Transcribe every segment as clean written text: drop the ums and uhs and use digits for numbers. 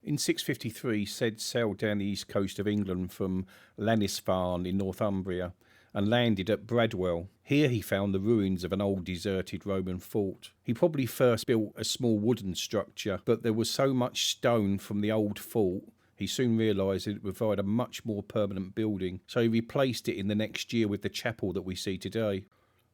In 653, Cedd sailed down the east coast of England from Lindisfarne in Northumbria and landed at Bradwell. Here he found the ruins of an old deserted Roman fort. He probably first built a small wooden structure, but there was so much stone from the old fort, he soon realised it would provide a much more permanent building, so he replaced it in the next year with the chapel that we see today.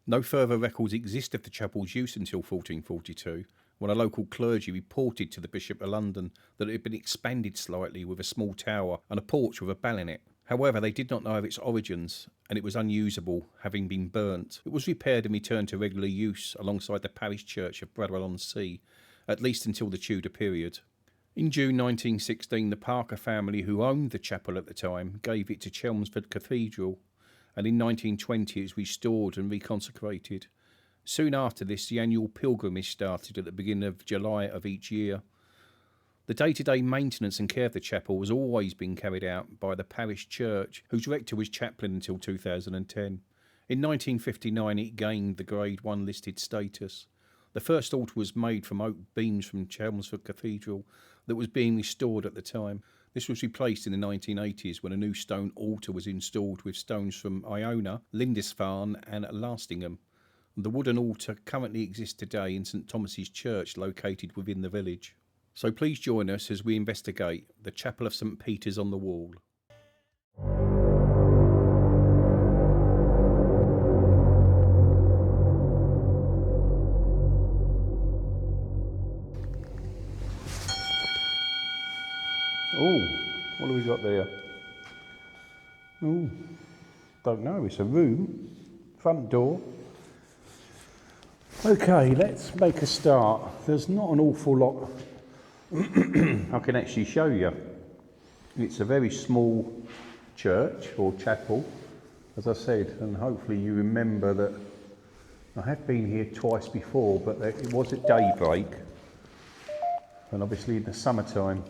No further records exist of the chapel's use until 1442, when a local clergy reported to the Bishop of London that it had been expanded slightly with a small tower and a porch with a bell in it. However, they did not know of its origins, and it was unusable, having been burnt. It was repaired and returned to regular use alongside the parish church of Bradwell-on-Sea, at least until the Tudor period. In June 1916, the Parker family, who owned the chapel at the time, gave it to Chelmsford Cathedral, and in 1920 it was restored and reconsecrated. Soon after this, the annual pilgrimage started at the beginning of July of each year. The day-to-day maintenance and care of the chapel has always been carried out by the parish church, whose rector was chaplain until 2010. In 1959, it gained the Grade 1 listed status. The first altar was made from oak beams from Chelmsford Cathedral that was being restored at the time. This was replaced in the 1980s when a new stone altar was installed with stones from Othona, Lindisfarne and Lastingham. The wooden altar currently exists today in St Thomas's Church, located within the village. So please join us as we investigate the Chapel of St Peter's on the Wall. Oh, what have we got there? Oh, don't know, it's a room, front door. Okay, let's make a start. There's not an awful lot I can actually show you. It's a very small church or chapel, as I said, and hopefully you remember that I have been here twice before, but it was at daybreak and obviously in the summertime.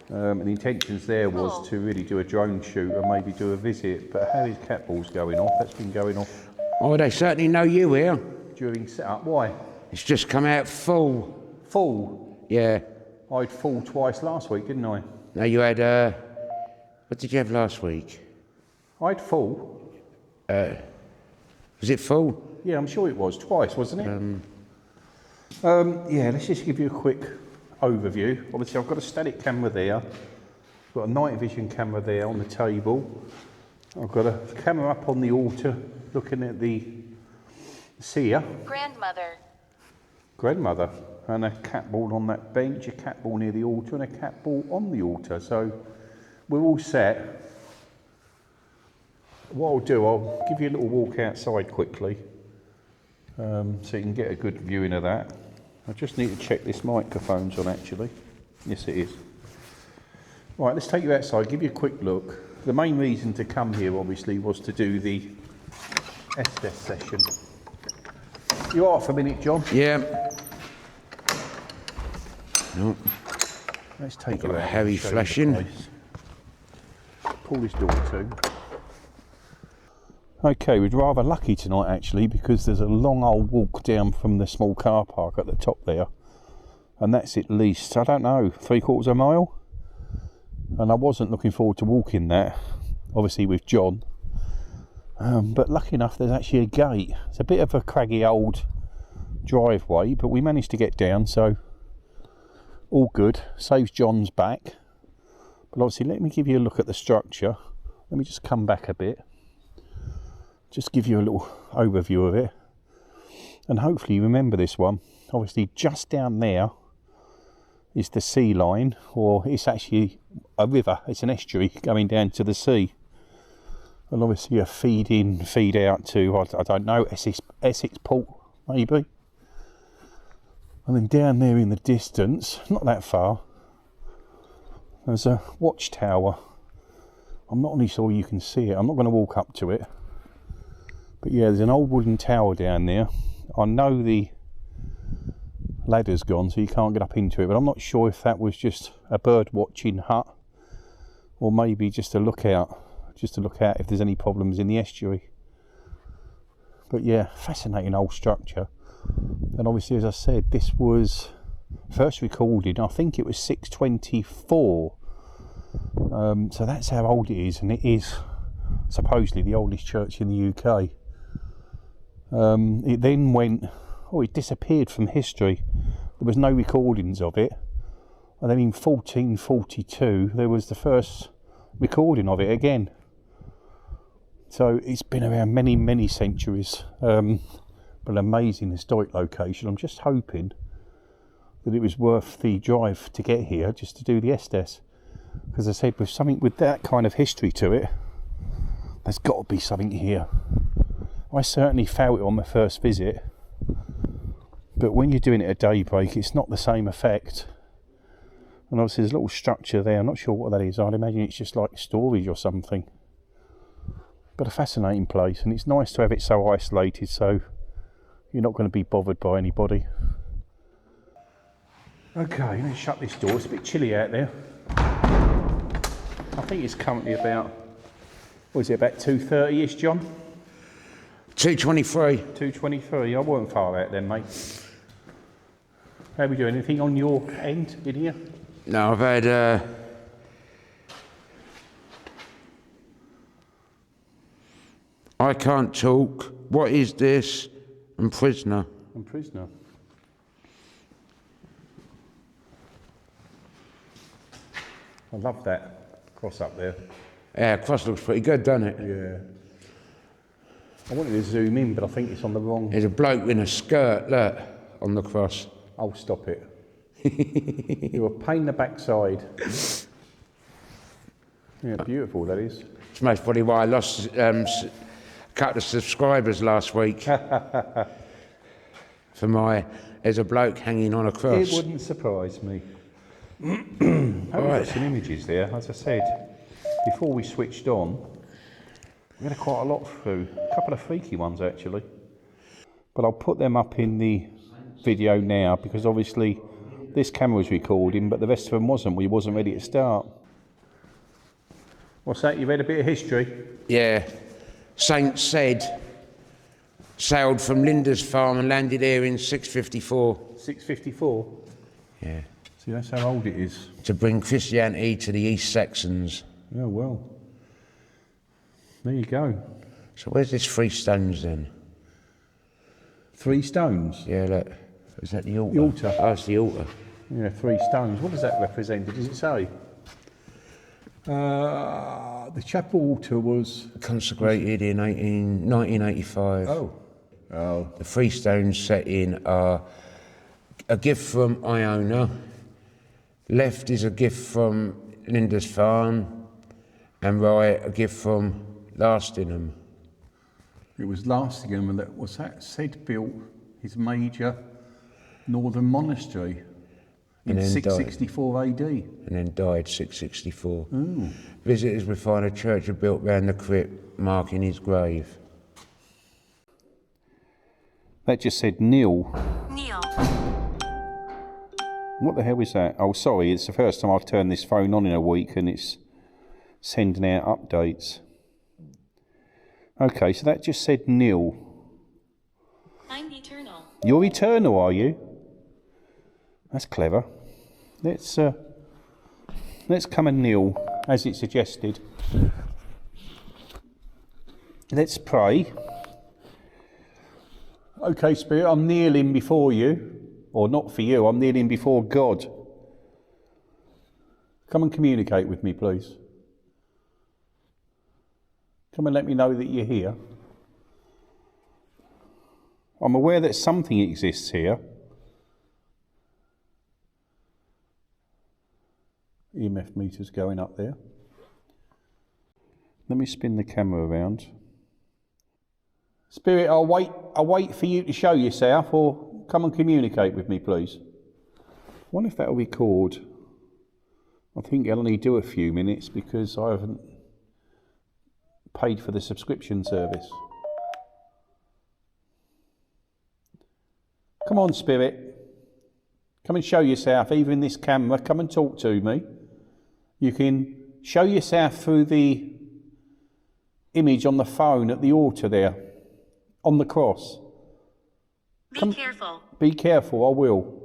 And the intentions there was to really do a drone shoot and maybe do a visit, but how is Catballs going off? That's been going off. Oh, they certainly know you here. During setup. Why? It's just come out full. Full? Yeah. I had full twice last week, didn't I? No, you had, what did you have last week? I had full. Was it full? Yeah, I'm sure it was. Twice, wasn't it? Yeah, let's just give you a quick overview. Obviously, I've got a static camera there. I've got a night vision camera there on the table. I've got a camera up on the altar looking at the seer. Grandmother. And a cat ball on that bench, a cat ball near the altar, and a cat ball on the altar. So we're all set. What I'll do, I'll give you a little walk outside quickly, so you can get a good viewing of that. I just need to check this microphone's on actually. Yes, it is. Right, let's take you outside, give you a quick look. The main reason to come here, obviously, was to do the Estes session. You all right for a minute, John? Yeah. No. Let's take Got you a out. heavy flashing. Pull this door to. Okay, we're rather lucky tonight actually, because there's a long old walk down from the small car park at the top there, and that's at least, I don't know, 3/4 of a mile. And I wasn't looking forward to walking that, obviously with John. But lucky enough, there's actually a gate. It's a bit of a craggy old driveway, but we managed to get down, so all good. Saves John's back. But obviously, let me give you a look at the structure. Let me just come back a bit. Just give you a little overview of it. And hopefully you remember this one. Obviously, just down there is the sea line, or it's actually a river. It's an estuary going down to the sea. And obviously a feed in, feed out to, I don't know, Essex Port, maybe. And then down there in the distance, not that far, there's a watchtower. I'm not really sure you can see it. I'm not going to walk up to it. But yeah, there's an old wooden tower down there. I know the ladder's gone, so you can't get up into it, but I'm not sure if that was just a bird watching hut, or maybe just a lookout. Just to look out if there's any problems in the estuary. But yeah, fascinating old structure. And obviously, as I said, this was First recorded, I think it was 624. So that's how old it is, and it is supposedly the oldest church in the UK. It then it disappeared from history. There was no recordings of it. And then in 1442, there was the first recording of it again. So it's been around many, many centuries. But an amazing historic location. I'm just hoping that it was worth the drive to get here just to do the Estes. Because I said, with something with that kind of history to it, there's got to be something here. I certainly felt it on my first visit. But when you're doing it at daybreak, it's not the same effect. And obviously there's a little structure there. I'm not sure what that is. I'd imagine it's just like storage or something. But a fascinating place, and it's nice to have it so isolated, so you're not going to be bothered by anybody. Okay, let's shut this door. It's a bit chilly out there. I think it's currently about, about 2:30ish, John? 2:23. 2:23. I wasn't far out then, mate. How are we doing? Anything on your end in here? No, I've had I can't talk. What is this? I'm prisoner. I'm prisoner. I love that cross up there. Yeah, cross looks pretty good, doesn't it? Yeah. I wanted to zoom in, but I think it's on the wrong... There's a bloke in a skirt, look, on the cross. Oh, stop it. You're a pain in the backside. Yeah, beautiful that is. It's most probably why I lost a couple of subscribers last week. There's a bloke hanging on a cross. It wouldn't surprise me. I've got some images there, as I said. Before we switched on, we had quite a lot through. A couple of freaky ones, actually. But I'll put them up in the video now, because obviously this camera was recording, but the rest of them wasn't. We wasn't ready to start. What's that? You read a bit of history? Yeah. St Cedd sailed from Lindisfarne and landed here in 654. 654? Yeah. See, that's how old it is. To bring Christianity to the East Saxons. Oh, well. There you go. So where's this 3 stones then? 3 stones? Yeah, look. Is that the altar? The altar. Oh, it's the altar. Yeah, 3 stones. What does that represent? Does it say? The chapel altar was... Consecrated in 1985. Oh. The 3 stones set in are a gift from Othona. Left is a gift from Lindisfarne. And right, a gift from Lastingham. It was Lastingham, and that was that Cedd built his major northern monastery in 664 AD. And then died 664. Ooh. Visitors will find a church built round the crypt, marking his grave. That just said Neil. Neil. What the hell is that? Oh, sorry, it's the first time I've turned this phone on in a week, and it's sending out updates. Okay, so that just said Neil. I'm eternal. You're eternal, are you? That's clever. Let's come and kneel, as it suggested. Let's pray. Okay, Spirit, I'm kneeling before you. Or not for you, I'm kneeling before God. Come and communicate with me, please. Come and let me know that you're here. I'm aware that something exists here. EMF meter's going up there. Let me spin the camera around. Spirit, I'll wait for you to show yourself, or come and communicate with me, please. I wonder if that'll record. I think I'll only do a few minutes because I haven't paid for the subscription service. Come on, Spirit. Come and show yourself, even in this camera. Come and talk to me. You can show yourself through the image on the phone at the altar there, on the cross. Be careful. Be careful, I will.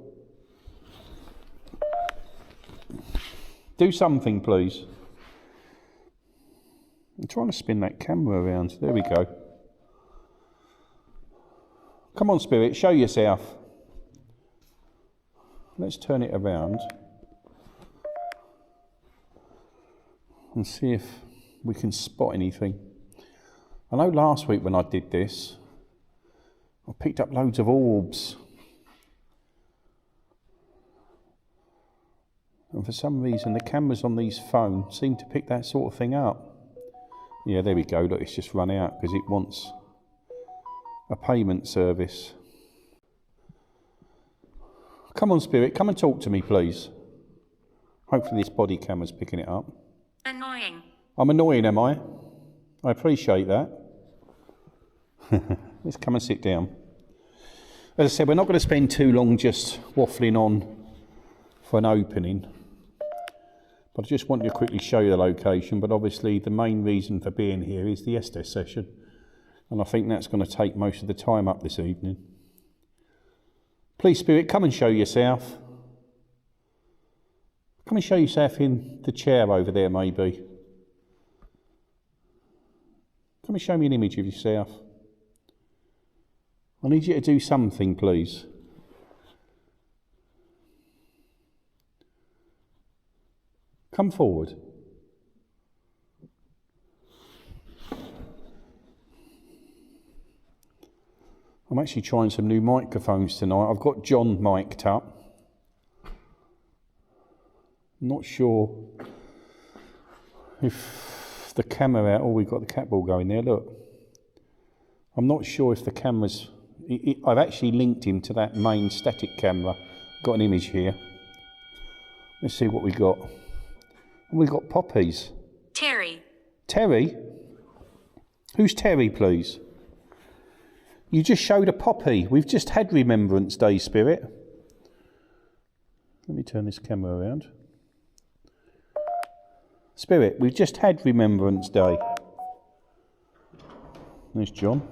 Do something, please. I'm trying to spin that camera around. There we go. Come on, Spirit, show yourself. Let's turn it around and see if we can spot anything. I know last week when I did this, I picked up loads of orbs. And for some reason, the cameras on these phones seem to pick that sort of thing up. Yeah, there we go. Look, it's just run out because it wants a payment service. Come on, Spirit, come and talk to me, please. Hopefully this body camera's picking it up. Annoying. I'm annoying, am I? I appreciate that. Let's come and sit down. As I said, we're not going to spend too long just waffling on for an opening. But I just wanted to quickly show you the location, but obviously the main reason for being here is the Estes session, and I think that's going to take most of the time up this evening. Please, Spirit, come and show yourself. Come and show yourself in the chair over there, maybe. Come and show me an image of yourself. I need you to do something, please. Come forward. I'm actually trying some new microphones tonight. I've got John mic'd up. I'm not sure if the camera out. Oh, we've got the cat ball going there, look. I'm not sure if the camera's... I've actually linked him to that main static camera. Got an image here. Let's see what we got. We've got poppies. Terry. Terry? Who's Terry, please? You just showed a poppy. We've just had Remembrance Day, Spirit. Let me turn this camera around. Spirit, we've just had Remembrance Day. There's John.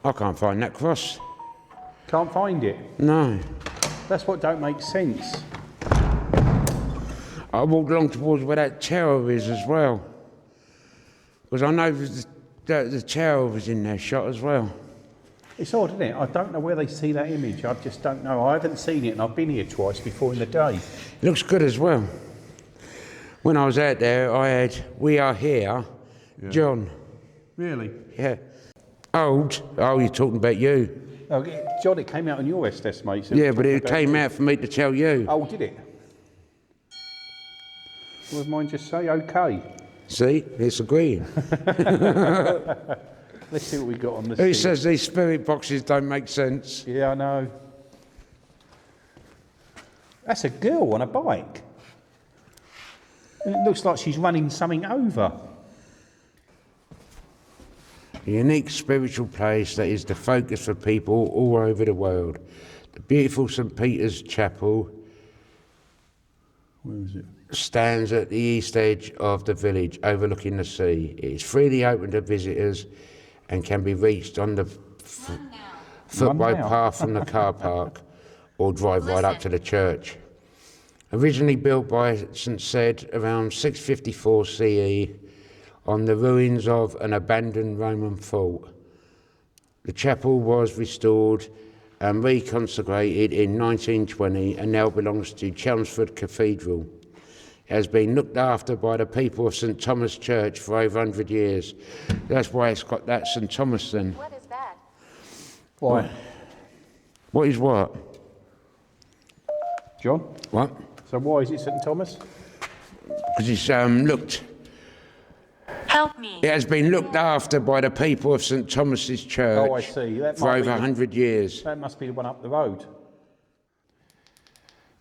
I can't find that cross. Can't find it? No. That's what don't make sense. I walked along towards where that tower is as well. Because I know the tower was in their shot as well. It's odd, isn't it? I don't know where they see that image. I just don't know. I haven't seen it, and I've been here twice before in the day. It looks good as well. When I was out there, I had "We Are Here," yeah. John. Really? Yeah. Old. Oh, you're talking about you. Oh, John, it came out on your Estes, mate. So yeah, but it came out for me to tell you. Oh, did it? Would mine just say okay? See, it's agreeing. Let's see what we got on the Who says these spirit boxes don't make sense? Yeah, I know. That's a girl on a bike. And it looks like she's running something over. A unique spiritual place that is the focus for people all over the world. The beautiful St Peter's Chapel. Where is it? Stands at the east edge of the village overlooking the sea. It is freely open to visitors and can be reached on the footway path from the car park or drive right up to the church. Originally built by St Cedd around 654 CE on the ruins of an abandoned Roman fort. The chapel was restored and reconsecrated in 1920 and now belongs to Chelmsford Cathedral. It has been looked after by the people of St Thomas Church for over 100 years. That's why it's got that St Thomas then. What is that? Why? What is what? John? What? So why is it St Thomas? Because it's looked... Help me. It has been looked after by the people of St Thomas's Church Oh, I see. That for might over be 100 years. That must be the one up the road.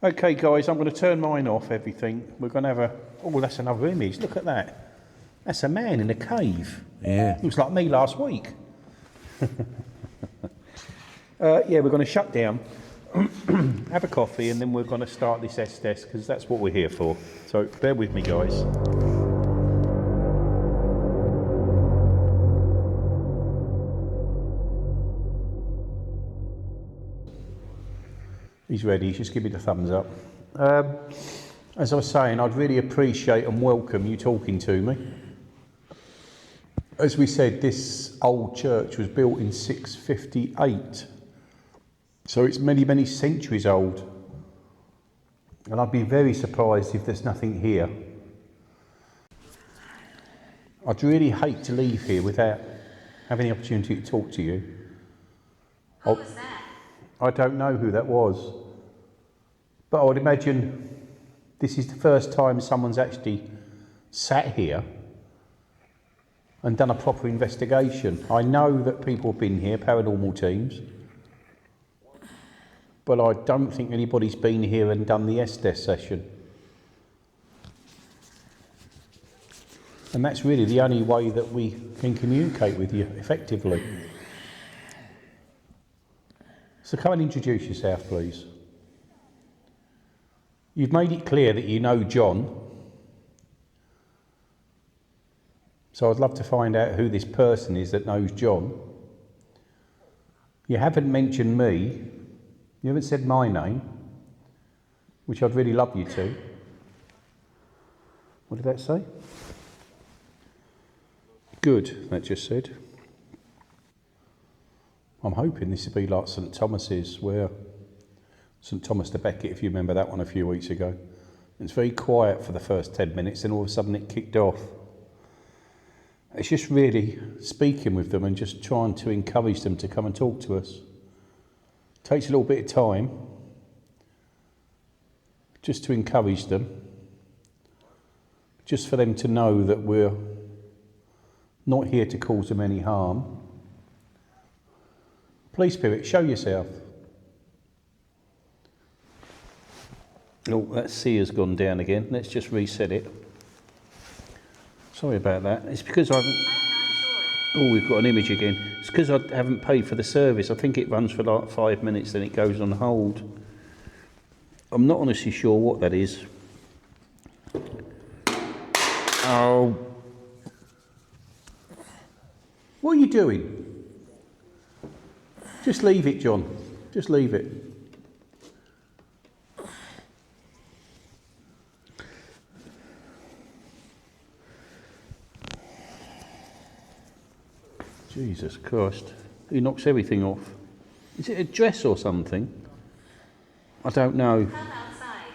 Okay, guys, I'm going to turn mine off, everything. We're going to have a... Oh, that's another image. Look at that. That's a man in a cave. Yeah. Looks like me last week. Yeah, we're going to shut down, have a coffee, and then we're going to start this Estes, because that's what we're here for. So bear with me, guys. He's ready. Just give me the thumbs up. As I was saying, I'd really appreciate and welcome you talking to me. As we said, this old church was built in 658, so it's many, many centuries old. And I'd be very surprised if there's nothing here. I'd really hate to leave here without having the opportunity to talk to you. Who was that? I don't know who that was, but I would imagine this is the first time someone's actually sat here and done a proper investigation. I know that people have been here, paranormal teams, but I don't think anybody's been here and done the Estes session. And that's really the only way that we can communicate with you effectively. So come and introduce yourself, please. You've made it clear that you know John, so I'd love to find out who this person is that knows John. You haven't mentioned me, you haven't said my name, which I'd really love you to. What did that say? Good, that just said. I'm hoping this will be like St Thomas's, where St Thomas de Becket, if you remember that one a few weeks ago. It's very quiet for the first 10 minutes, then all of a sudden it kicked off. It's just really speaking with them and just trying to encourage them to come and talk to us. It takes a little bit of time just to encourage them, just for them to know that we're not here to cause them any harm. Please, Spirit, show yourself. Oh, that C has gone down again. Let's just reset it. Sorry about that. It's because I haven't... Oh, we've got an image again. It's because I haven't paid for the service. I think it runs for like 5 minutes, then it goes on hold. I'm not honestly sure what that is. Oh. What are you doing? Just leave it, John. Just leave it. Jesus Christ. He knocks everything off. Is it a dress or something? I don't know. Come outside.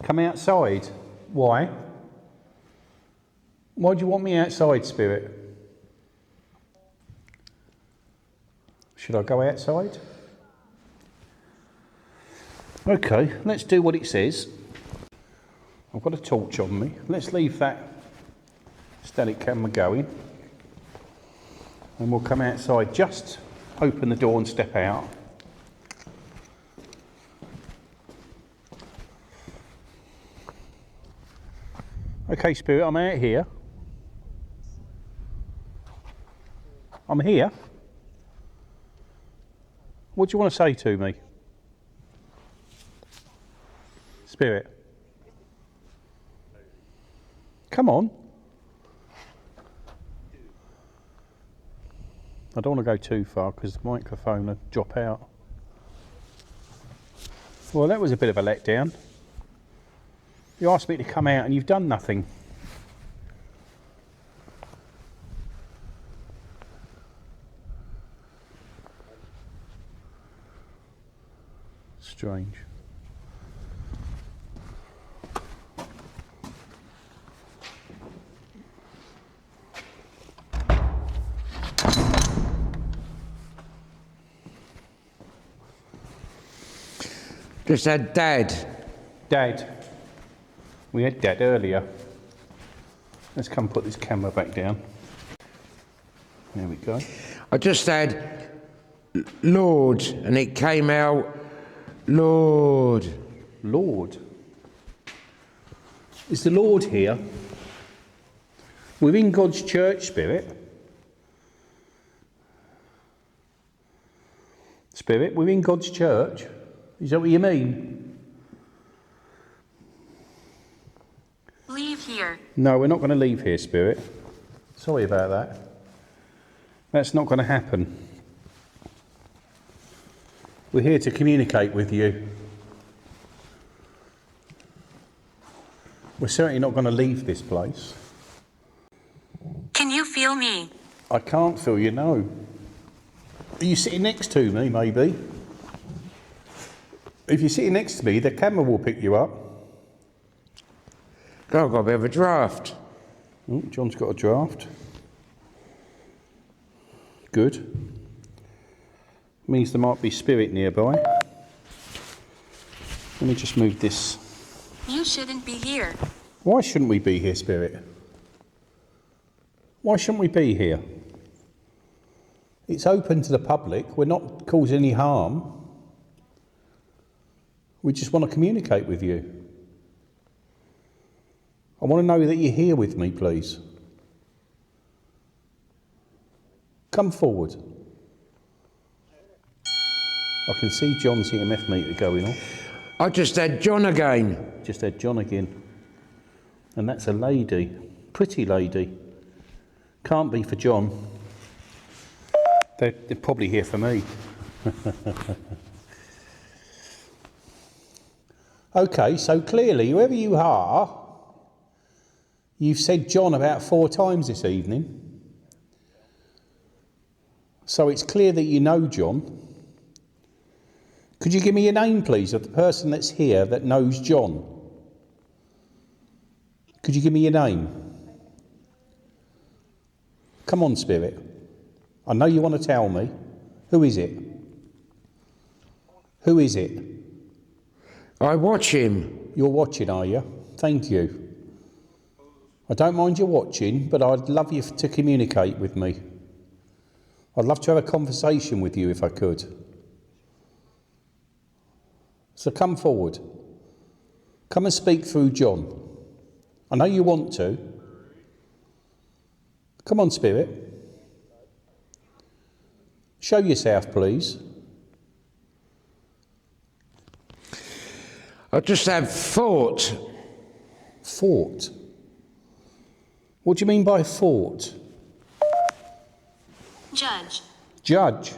Come outside? Why? Why do you want me outside, Spirit? Should I go outside? Okay, let's do what it says. I've got a torch on me. Let's leave that static camera going. And we'll come outside, just open the door and step out. Okay, Spirit, I'm out here. I'm here. What do you want to say to me? Spirit. Come on. I don't want to go too far because the microphone will drop out. Well, that was a bit of a letdown. You asked me to come out and you've done nothing. Strange. Just had Dad. Dad. We had Dad earlier. Let's come put this camera back down. There we go. I just had Lord, and it came out Lord. Lord? Is the Lord here? We're in God's church, Spirit. Spirit, we're in God's church. Is that what you mean? Leave here. No, we're not going to leave here, Spirit. Sorry about that. That's not going to happen. We're here to communicate with you. We're certainly not going to leave this place. Can you feel me? I can't feel you, no. Are you sitting next to me, maybe? If you're sitting next to me, the camera will pick you up. Oh, I've got a bit of a draft. Oh, John's got a draft. Good. Means there might be spirit nearby. Let me just move this. You shouldn't be here. Why shouldn't we be here, spirit? Why shouldn't we be here? It's open to the public. We're not causing any harm. We just want to communicate with you. I want to know that you're here with me, please. Come forward. I can see John's EMF meter going off. I just had John again. Just had John again. And that's a lady. Pretty lady. Can't be for John. They're probably here for me. Okay, so clearly, whoever you are, you've said John about 4 times this evening. So it's clear that you know John. Could you give me your name, please, of the person that's here that knows John? Could you give me your name? Come on, Spirit. I know you want to tell me. Who is it? Who is it? I watch him. You're watching, are you? Thank you. I don't mind you watching, but I'd love you to communicate with me. I'd love to have a conversation with you if I could. So come forward. Come and speak through John. I know you want to. Come on, Spirit. Show yourself, please. I just have thought. Thought? What do you mean by thought? Judge. Judge?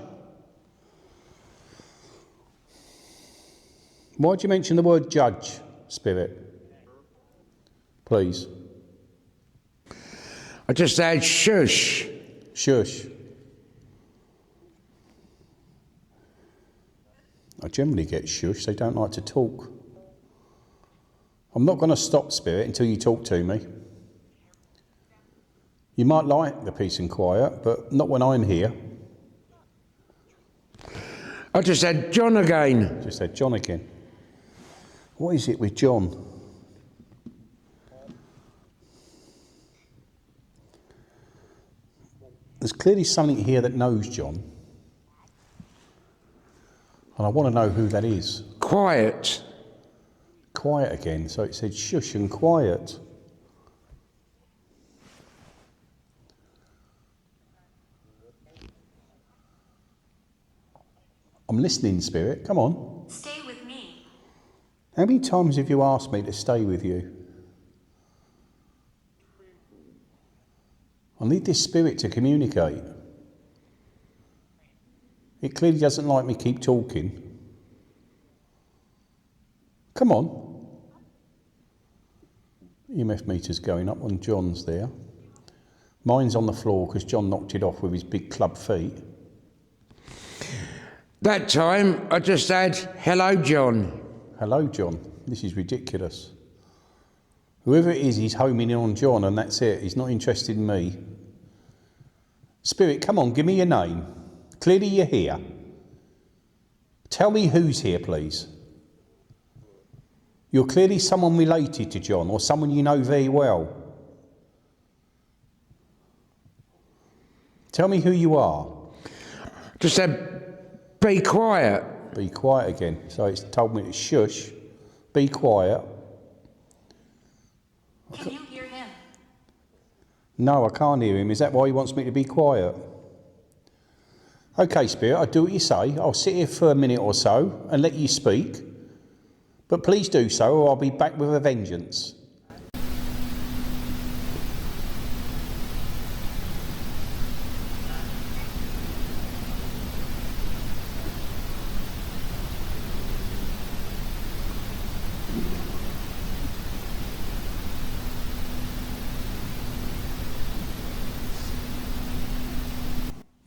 Why do you mention the word judge, Spirit? Please. I just had shush. Shush. I generally get shush. They don't like to talk. I'm not going to stop, Spirit, until you talk to me. You might like the peace and quiet, but not when I'm here. I just had John again. Just had John again. What is it with John? There's clearly something here that knows John. And I want to know who that is. Quiet. Quiet again. So it said shush and quiet. I'm listening, Spirit. Come on. Stay with me. How many times have you asked me to stay with you? I need this Spirit to communicate. It clearly doesn't like me keep talking. Come on. EMF meter's going up on John's there. Mine's on the floor because John knocked it off with his big club feet. That time, I just had hello, John. Hello, John. This is ridiculous. Whoever it is, he's homing in on John and that's it. He's not interested in me. Spirit, come on, give me your name. Clearly you're here. Tell me who's here, please. You're clearly someone related to John or someone you know very well. Tell me who you are. Just said, be quiet. Be quiet again. So it's told me to shush. Be quiet. Can you hear him? No, I can't hear him. Is that why he wants me to be quiet? Okay, Spirit, I'll do what you say. I'll sit here for a minute or so and let you speak. But please do so or I'll be back with a vengeance.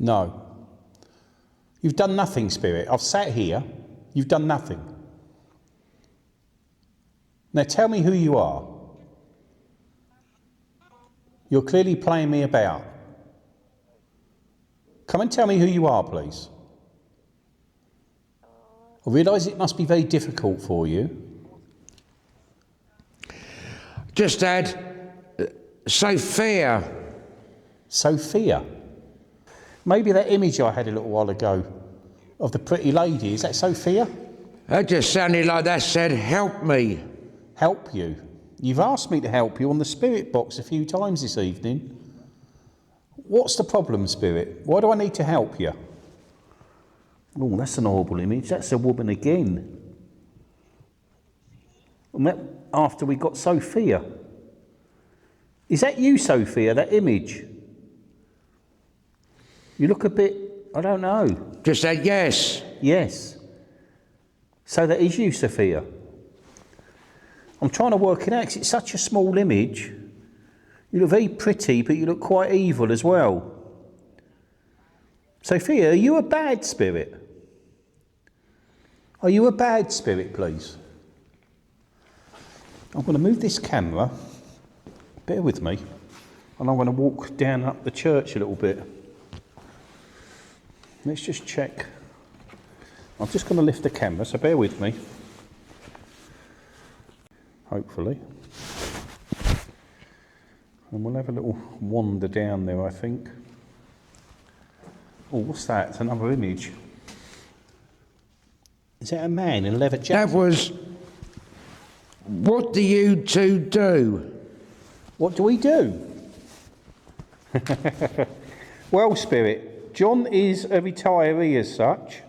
No. You've done nothing, Spirit. I've sat here. You've done nothing. Now tell me who you are. You're clearly playing me about. Come and tell me who you are, please. I realise it must be very difficult for you. Just add Sophia. Sophia. Maybe that image I had a little while ago of the pretty lady, is that Sophia? That just sounded like that said, help me. Help you? You've asked me to help you on the spirit box a few times this evening. What's the problem, Spirit? Why do I need to help you? Oh, that's an horrible image. That's a woman again. And that after we got Sophia. Is that you, Sophia, that image? You look a bit, I don't know. Just said yes. Yes. So that is you, Sophia. I'm trying to work it out because it's such a small image. You look very pretty, but you look quite evil as well. Sophia, are you a bad spirit? Are you a bad spirit, please? I'm going to move this camera. Bear with me. And I'm going to walk down up the church a little bit. Let's just check. I'm just going to lift the camera, so bear with me. Hopefully. And we'll have a little wander down there, I think. Oh, what's that? It's another image. Is that a man in a leather jacket? That was, what do you two do? What do we do? Well, Spirit, John is a retiree as such.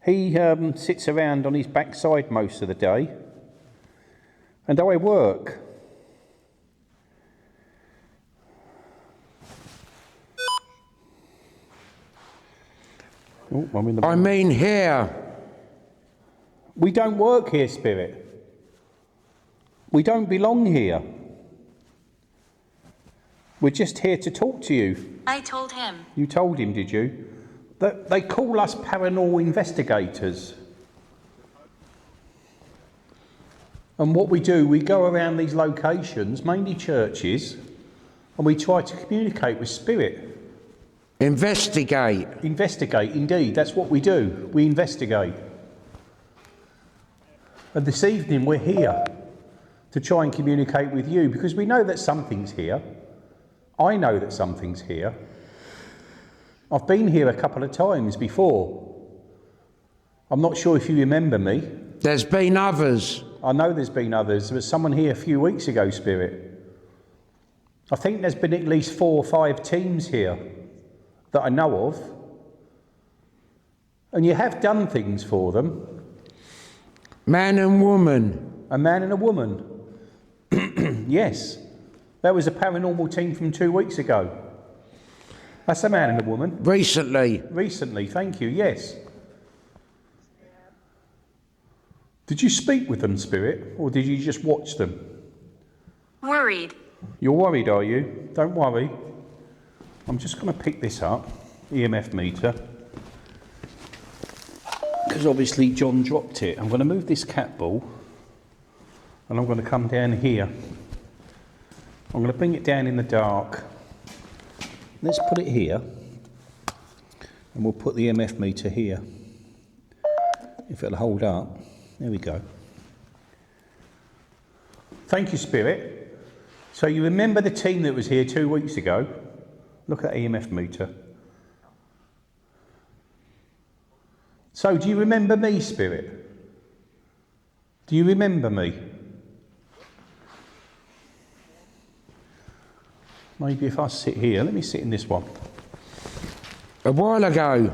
He sits around on his backside most of the day. And I work. Oh, I'm in the... I mean here. We don't work here, Spirit. We don't belong here. We're just here to talk to you. I told him. You told him, did you? That they call us paranormal investigators. And what we do, we go around these locations, mainly churches, and we try to communicate with spirit. Investigate. Investigate, indeed. That's what we do. We investigate. And this evening we're here to try and communicate with you because we know that something's here. I know that something's here. I've been here a couple of times before. I'm not sure if you remember me. There's been others. I know there's been others. There was someone here a few weeks ago, Spirit. I think there's been at least 4 or 5 teams here that I know of. And you have done things for them. Man and woman. A man and a woman. Yes. That was a paranormal team from 2 weeks ago. That's a man and a woman. Recently. Recently, thank you, yes. Did you speak with them, Spirit, or did you just watch them? Worried. You're worried, are you? Don't worry. I'm just going to pick this up, EMF meter, because obviously John dropped it. I'm going to move this cat ball, and I'm going to come down here. I'm going to bring it down in the dark. Let's put it here, and we'll put the EMF meter here, if it'll hold up. There we go. Thank you, Spirit. So you remember the team that was here 2 weeks ago? Look at that EMF meter. So do you remember me, Spirit? Do you remember me? Maybe if I sit here, let me sit in this one. A while ago.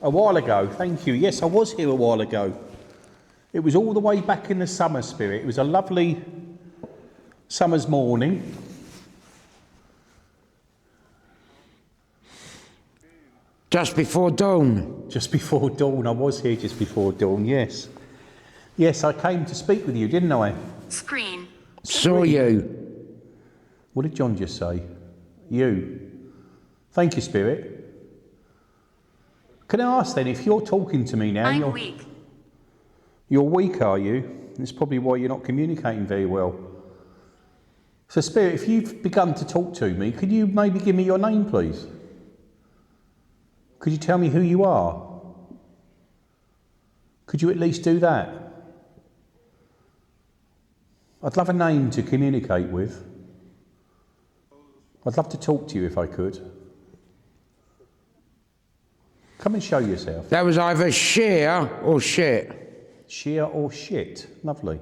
A while ago, thank you. Yes, I was here a while ago. It was all the way back in the summer, Spirit. It was a lovely summer's morning. Just before dawn. Just before dawn. I was here just before dawn, yes. Yes, I came to speak with you, didn't I? Screen. Saw you. What did John just say? You. Thank you, Spirit. Can I ask then, if you're talking to me now, I'm weak. you're weak, are you? That's probably why you're not communicating very well. So, Spirit, if you've begun to talk to me, could you maybe give me your name, please? Could you tell me who you are? Could you at least do that? I'd love a name to communicate with. I'd love to talk to you if I could. Come and show yourself. That was either sheer or shit. Sheer or shit. Lovely.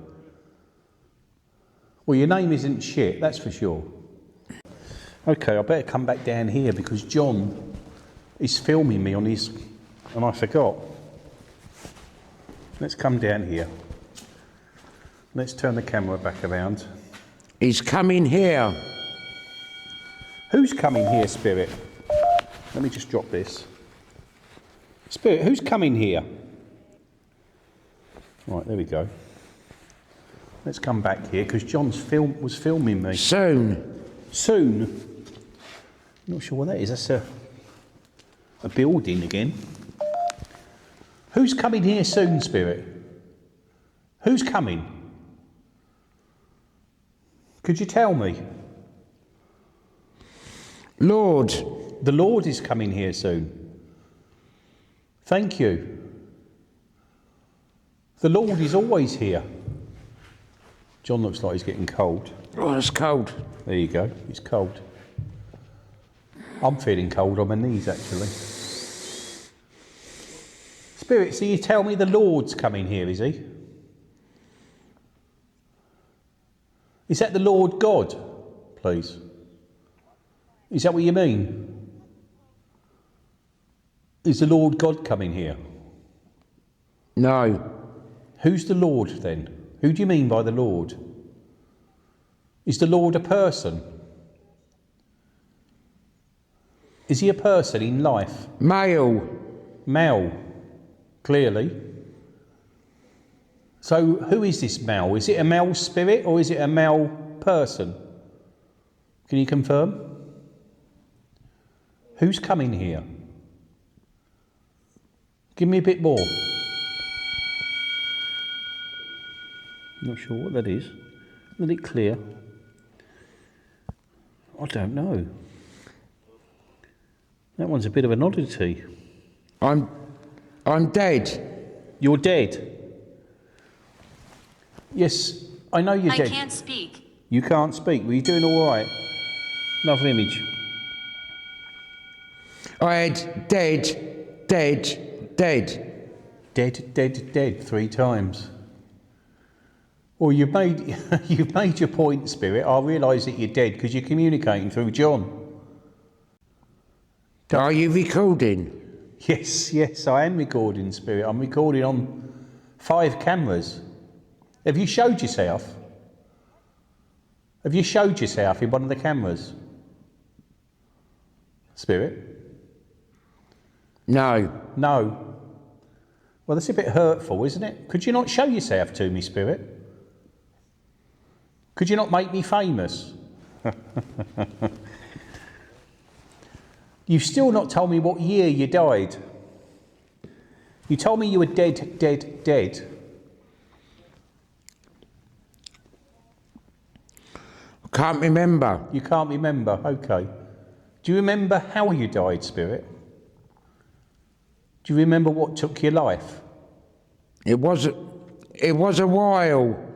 Well, your name isn't shit, that's for sure. Okay, I better come back down here because John is filming me on his... and I forgot. Let's come down here. Let's turn the camera back around. He's coming here. Who's coming here, Spirit? Let me just drop this. Spirit, who's coming here? Right, there we go. Let's come back here because John was filming me. Soon. Soon? Not sure what that is. That's a building again. Who's coming here soon, Spirit? Who's coming? Could you tell me? Lord. The Lord is coming here soon. Thank you. The Lord is always here. John looks like he's getting cold. Oh, it's cold. There you go. It's cold. I'm feeling cold on my knees, actually. Spirit, so you tell me the Lord's coming here, is he? Is that the Lord God, please? Is that what you mean? Is the Lord God coming here? No. Who's the Lord then? Who do you mean by the Lord? Is the Lord a person? Is he a person in life? Male. Male, clearly. So who is this male? Is it a male spirit or is it a male person? Can you confirm? Who's coming here? Give me a bit more. Not sure what that is. Isn't it clear? I don't know. That one's a bit of an oddity. I'm dead. You're dead? Yes, I know you're dead. I can't speak. You can't speak. Were you doing all right? Another image. I had dead, dead, dead. Dead, dead, dead 3 times. Well, you've made your point, Spirit. I realise that you're dead because you're communicating through John. Are you recording? Yes, I am recording, Spirit. I'm recording on 5 cameras. Have you showed yourself? Have you showed yourself in one of the cameras? Spirit? No. No. Well, that's a bit hurtful, isn't it? Could you not show yourself to me, Spirit? Could you not make me famous? You've still not told me what year you died. You told me you were dead, dead, dead. I can't remember. You can't remember, okay. Do you remember how you died, Spirit? Do you remember what took your life? It was a while.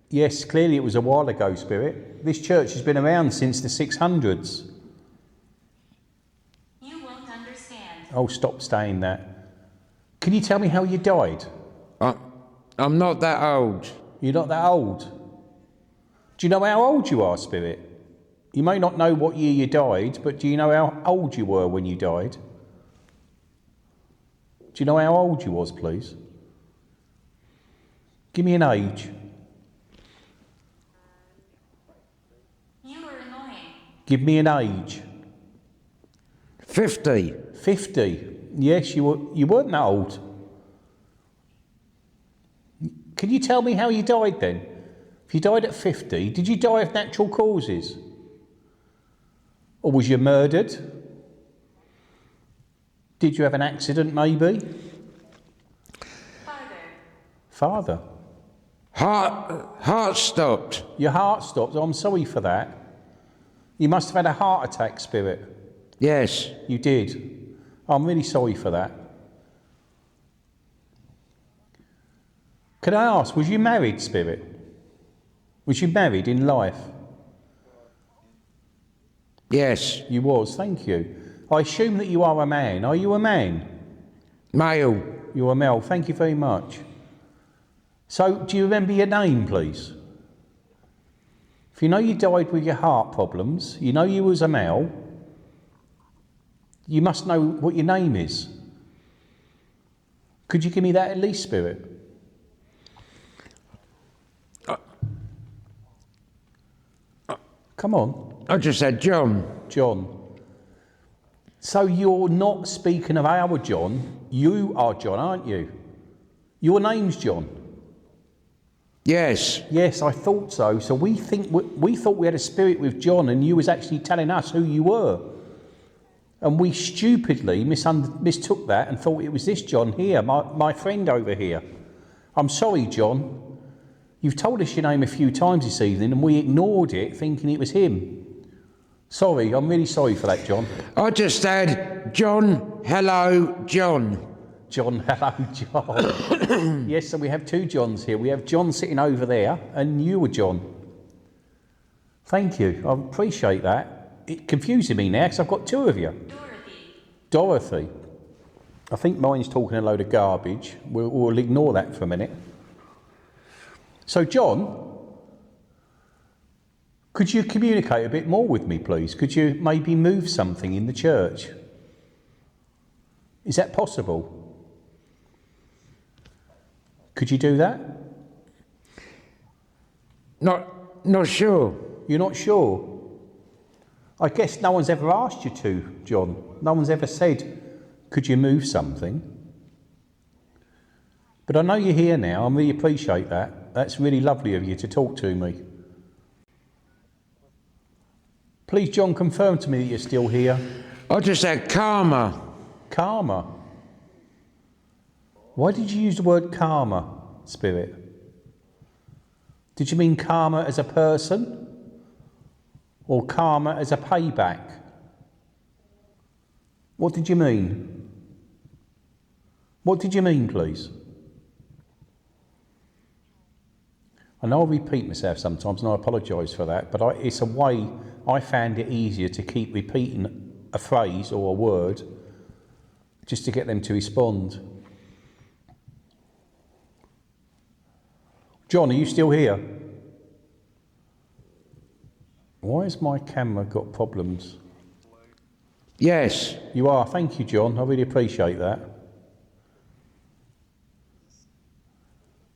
Yes, clearly it was a while ago, Spirit. This church has been around since the 600s. You won't understand. Oh, stop saying that. Can you tell me how you died? I'm not that old. You're not that old. Do you know how old you are, Spirit? You may not know what year you died, but do you know how old you were when you died? Do you know how old you was, please? Give me an age. You were annoying. Give me an age. 50. 50. Yes, you weren't that old. Can you tell me how you died then? If you died at 50, did you die of natural causes? Or was you murdered? Did you have an accident, maybe? Father. Father? Heart stopped. Your heart stopped. Oh, I'm sorry for that. You must have had a heart attack, Spirit. Yes. You did. I'm really sorry for that. Can I ask, was you married, Spirit? Was you married in life? Yes. You was, thank you. I assume that you are a man. Are you a man? Male. You're a male, thank you very much. So, do you remember your name, please? If you know you died with your heart problems, you know you was a male, you must know what your name is. Could you give me that at least, Spirit? Come on. I just said John. John. So you're not speaking of our John, you are John, aren't you? Your name's John. Yes. Yes, I thought so. So we thought we had a spirit with John, and you was actually telling us who you were. And we stupidly mistook that and thought it was this John here, my friend over here. I'm sorry, John. You've told us your name a few times this evening, and we ignored it, thinking it was him. Sorry, I'm really sorry for that, John. I just said John, hello, John. John, hello, John. Yes, so we have two Johns here. We have John sitting over there, and you were John. Thank you. I appreciate that. It's confusing me now because I've got two of you. Dorothy. I think mine's talking a load of garbage. We'll ignore that for a minute. So, John, could you communicate a bit more with me, please? Could you maybe move something in the church? Is that possible? Could you do that? Not sure. You're not sure? I guess no one's ever asked you to, John. No one's ever said, could you move something? But I know you're here now. I really appreciate that. That's really lovely of you to talk to me. Please, John, confirm to me that you're still here. I just said karma. Karma. Why did you use the word karma, Spirit? Did you mean karma as a person? Or karma as a payback? What did you mean? What did you mean, please? I know I repeat myself sometimes, and I apologise for that, but it's a way I found it easier to keep repeating a phrase or a word just to get them to respond. John, are you still here? Why has my camera got problems? Yes. You are. Thank you, John. I really appreciate that.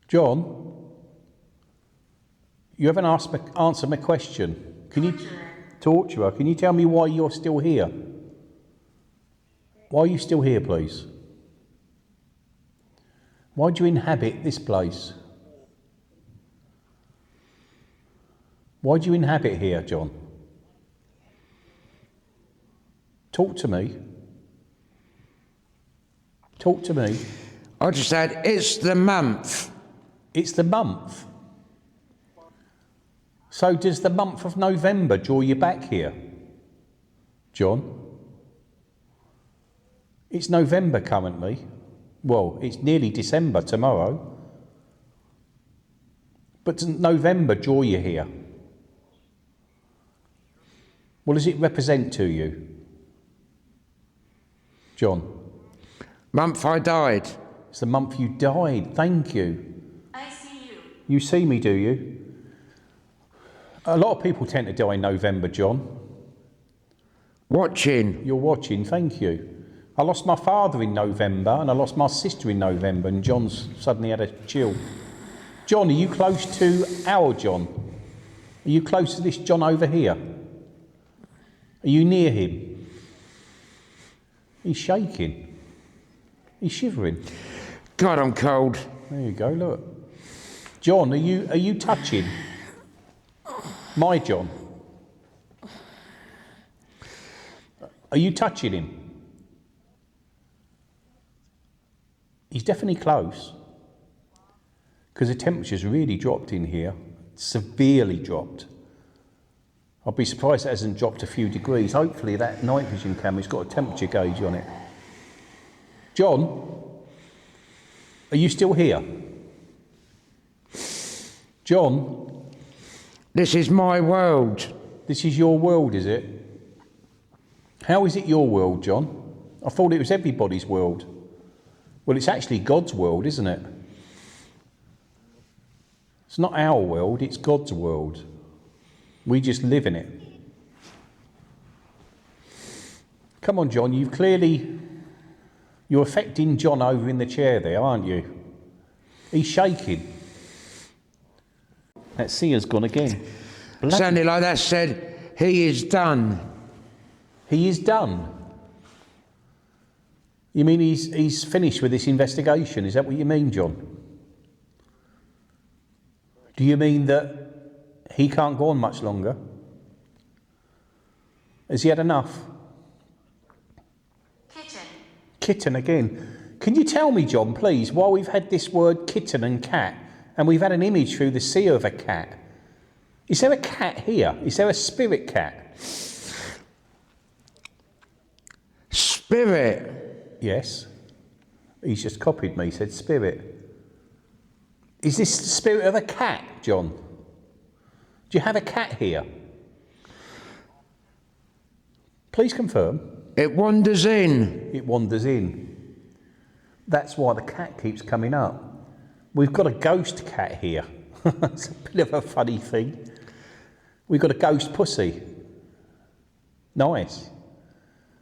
John, you haven't answered my question. Can you... Torturer, can you tell me why you're still here? Why are you still here, please? Why do you inhabit this place? Why do you inhabit here, John? Talk to me. Talk to me. I just said it's the month. It's the month. So does the month of November draw you back here, John? It's November currently. Well, it's nearly December tomorrow. But doesn't November draw you here? What does it represent to you, John? Month I died. It's the month you died. Thank you. I see you. You see me, do you? A lot of people tend to die in November, John. Watching. You're watching, thank you. I lost my father in November and I lost my sister in November, and John's suddenly had a chill. John, are you close to our John? Are you close to this John over here? Are you near him? He's shaking. He's shivering. God, I'm cold. There you go, look. John, are you touching my John? Are you touching him? He's definitely close. Because the temperature's really dropped in here. Severely dropped. I'd be surprised it hasn't dropped a few degrees. Hopefully that night vision camera's got a temperature gauge on it. John? Are you still here? John? This is my world. This is your world, is it? How is it your world, John? I thought it was everybody's world. Well, it's actually God's world, isn't it? It's not our world, it's God's world. We just live in it. Come on, John, you're affecting John over in the chair there, aren't you? He's shaking. That seer's gone again. Sounded like that said, he is done. He is done. You mean he's finished with this investigation? Is that what you mean, John? Do you mean that he can't go on much longer? Has he had enough? Kitten again. Can you tell me, John, please, why we've had this word kitten and cat, and we've had an image through the seer of a cat? Is there a cat here? Is there a spirit cat? Spirit? Yes. He's just copied me, said spirit. Is this the spirit of a cat, John? Do you have a cat here? Please confirm. It wanders in. It wanders in. That's why the cat keeps coming up. We've got a ghost cat here. It's a bit of a funny thing. We've got a ghost pussy. Nice.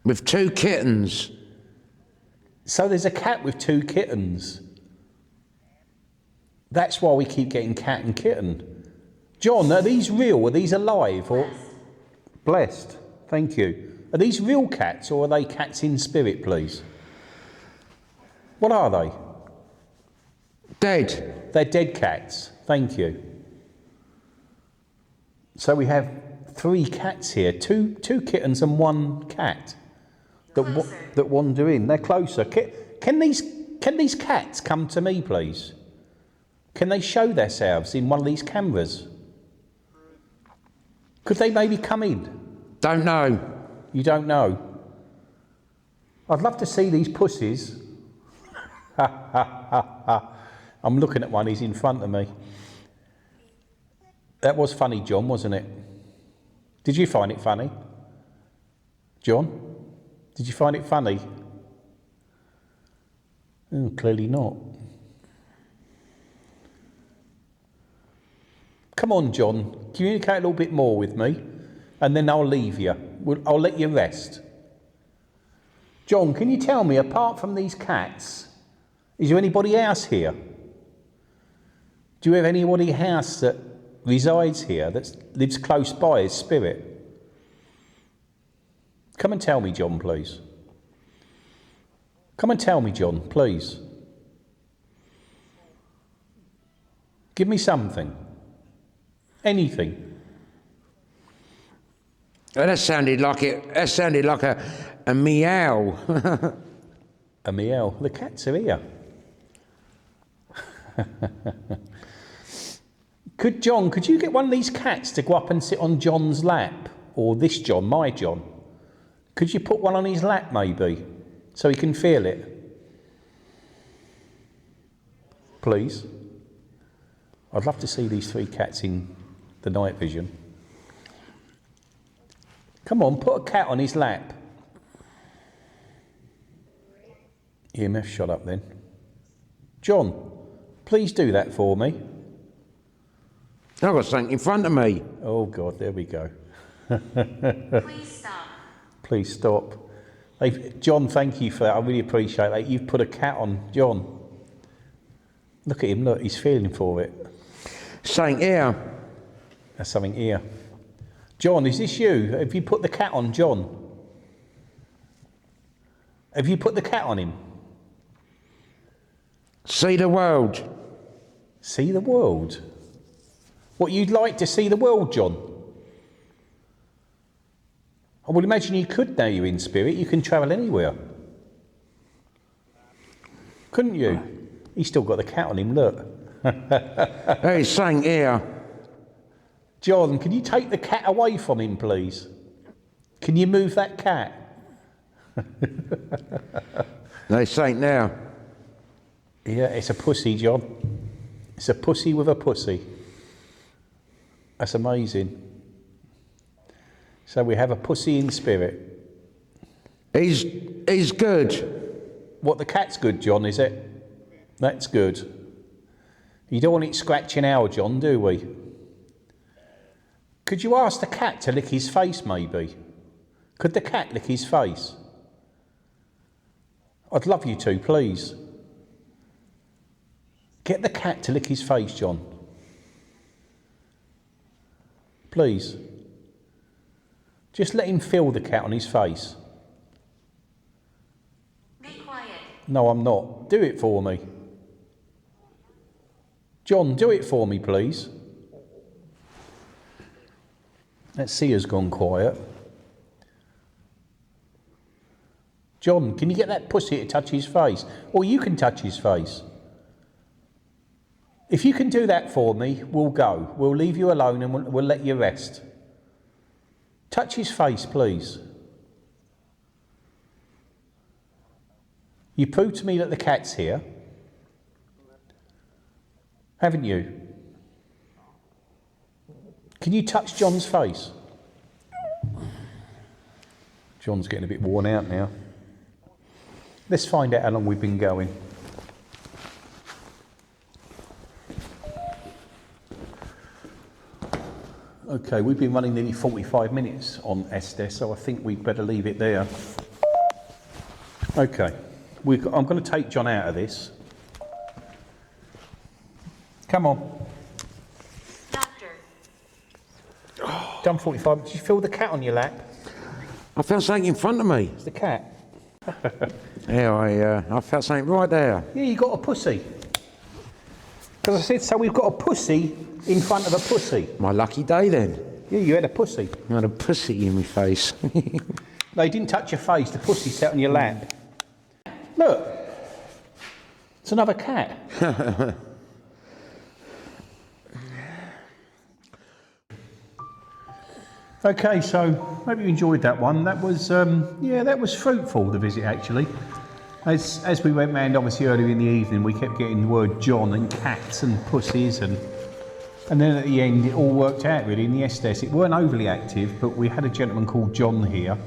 With 2 kittens. So there's a cat with 2 kittens. That's why we keep getting cat and kitten. John, are these real? Are these alive? Or blessed? Thank you. Are these real cats or are they cats in spirit, please? What are they? Dead. They're dead cats. Thank you. So we have 3 cats here, two kittens and 1 cat that wander in. They're closer. Can these cats come to me, please? Can they show themselves in one of these cameras? Could they maybe come in? Don't know. You don't know? I'd love to see these pussies. I'm looking at one, he's in front of me. That was funny, John, wasn't it? Did you find it funny? John? Did you find it funny? Oh, clearly not. Come on, John, communicate a little bit more with me, and then I'll leave you. I'll let you rest. John, can you tell me, apart from these cats, is there anybody else here? Do you have anybody else that resides here, that lives close by as spirit? Come and tell me, John, please. Come and tell me, John, please. Give me something. Anything. Oh, that sounded like a meow. A meow. The cats are here. Could you get one of these cats to go up and sit on John's lap? Or this John, my John. Could you put one on his lap maybe? So he can feel it? Please. I'd love to see these 3 cats in the night vision. Come on, put a cat on his lap. EMF shot up then. John, please do that for me. I've got something in front of me. Oh God, there we go. Please stop. Please stop. John, thank you for that. I really appreciate that. You've put a cat on John. Look at him, look, he's feeling for it. Something here. There's something here. John, is this you? Have you put the cat on John? Have you put the cat on him? See the world. See the world? What, you'd like to see the world, John? I would imagine you could now you're in spirit. You can travel anywhere. Couldn't you? He's still got the cat on him, look. Hey, it's something here. John, can you take the cat away from him, please? Can you move that cat? There's something now. Yeah, it's a pussy, John. It's a pussy with a pussy. That's amazing. So we have a pussy in spirit. He's good. What, the cat's good, John, is it? That's good. You don't want it scratching our John, do we? Could you ask the cat to lick his face, maybe? Could the cat lick his face? I'd love you to, please. Get the cat to lick his face, John. Please. Just let him feel the cat on his face. Be quiet. No, I'm not. Do it for me. John, do it for me, please. That seer's gone quiet. John, can you get that pussy to touch his face? Or you can touch his face. If you can do that for me, we'll go. We'll leave you alone and we'll let you rest. Touch his face, please. You proved to me that the cat's here. Haven't you? Can you touch John's face? John's getting a bit worn out now. Let's find out how long we've been going. Okay, we've been running nearly 45 minutes on Esther, so I think we'd better leave it there. Okay, I'm going to take John out of this. Come on. Doctor. Done 45. Did you feel the cat on your lap? I felt something in front of me. It's the cat. Yeah, I felt something right there. Yeah, you got a pussy. Because I said, so we've got a pussy in front of a pussy. My lucky day then. Yeah, you had a pussy. I had a pussy in my face. No, you didn't touch your face. The pussy sat on your lap. Look. It's another cat. Okay, so maybe you enjoyed that one. That was, that was fruitful, the visit, actually. As we went round, obviously, earlier in the evening, we kept getting the word John and cats and pussies, and then at the end, it all worked out, really, in the estes. It weren't overly active, but we had a gentleman called John here,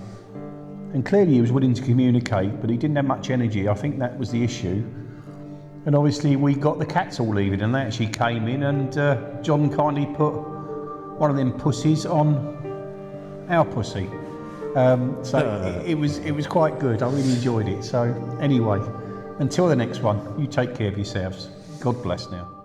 and clearly he was willing to communicate, but he didn't have much energy. I think that was the issue. And obviously, we got the cats all leaving, and they actually came in, and John kindly put one of them pussies on our pussy. It was quite good. I really enjoyed it. So anyway, until the next one, you take care of yourselves. God bless now.